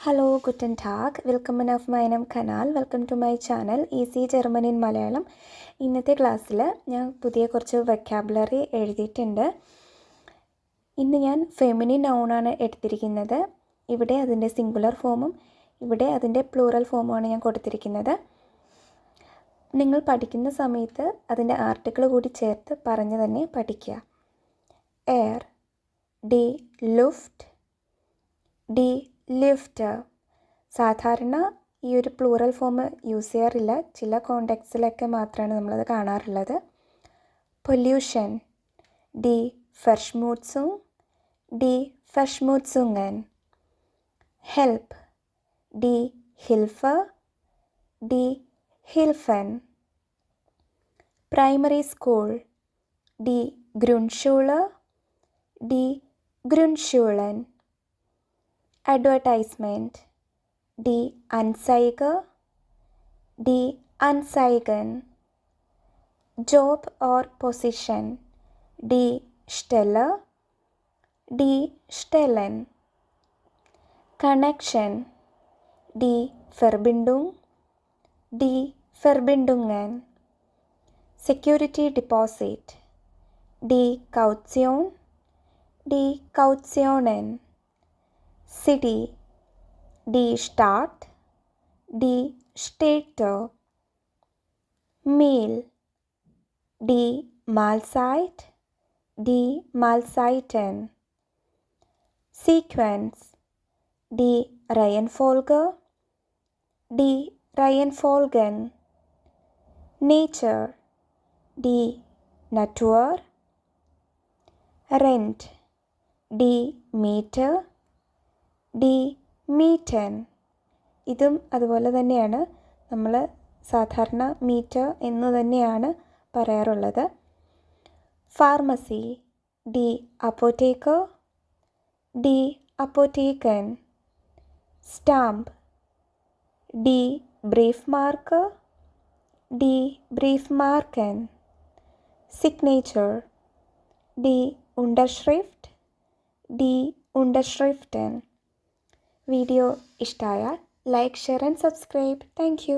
Hello ഗുട്ടൻ ടാഗ്, വെൽക്കം ഓഫ് മൈനം കനാൽ. Welcome to my channel easy German in Malayalam. ഇന്നത്തെ ക്ലാസ്സിൽ ഞാൻ പുതിയ കുറച്ച് വെക്കാബുലറി എഴുതിയിട്ടുണ്ട്. ഇന്ന് ഞാൻ ഫെമിനിൻ നൗണാണ് എടുത്തിരിക്കുന്നത്. ഇവിടെ അതിൻ്റെ സിംഗുലർ ഫോമും ഇവിടെ അതിൻ്റെ പ്ലൂറൽ ഫോമുമാണ് ഞാൻ കൊടുത്തിരിക്കുന്നത്. നിങ്ങൾ പഠിക്കുന്ന സമയത്ത് അതിൻ്റെ ആർട്ടിക്കിൾ കൂടി ചേർത്ത് പറഞ്ഞ് തന്നെ പഠിക്കുക. എയർ, ഡി ലുഫ്റ്റ്, ഡി ലിഫ്റ്റ്. സാധാരണ ഈ ഒരു പ്ലൂറൽ ഫോം യൂസ് ചെയ്യാറില്ല, ചില കോണ്ടെക്സ്റ്റിലൊക്കെ മാത്രമാണ് നമ്മളത് കാണാറുള്ളത്. പൊല്യൂഷൻ, ഡി ഫെർഷ്മൂട്സുങ്, ഡി ഫെർഷ്മൂട്സുങ്ങൻ. ഹെൽപ്പ്, ഡി ഹിൽഫ്, ഡി ഹിൽഫൻ. പ്രൈമറി സ്കൂൾ, ഡി ഗ്രൂൺഷൂള്, ഡി ഗ്രൂൺഷൂളൻ. Advertisement, die Anzeige, die Anzeigen. Job or position, die Stelle, die Stellen. Connection, die Verbindung, die Verbindungen. Security deposit, die Kaution, die Kautionen. City, die Stadt, die Städte. Meal, die Mahlzeit, die Mahlzeiten. Sequence, die Reihenfolge, die Reihenfolgen. Nature, die Natur. Rent, die Miete, ഡി മീറ്റൻ. ഇതും അതുപോലെ തന്നെയാണ്, നമ്മൾ സാധാരണ മീറ്റർ എന്ന് തന്നെയാണ് പറയാറുള്ളത്. ഫാർമസി, ഡി അപ്പോത്തേക്കർ, ഡി അപ്പോത്തേക്കൻ. സ്റ്റാമ്പ്, ഡി ബ്രീഫ് മാർക്ക്, ഡി ബ്രീഫ് മാർക്കൻ. സിഗ്നേച്ചർ, ഡി ഉണ്ടർഷ്രിഫ്റ്റ്, ഡി ഉണ്ടർഷ്രിഫ്റ്റൻ. വീഡിയോ ഇഷ്ടമായാൽ like, share and subscribe. Thank U.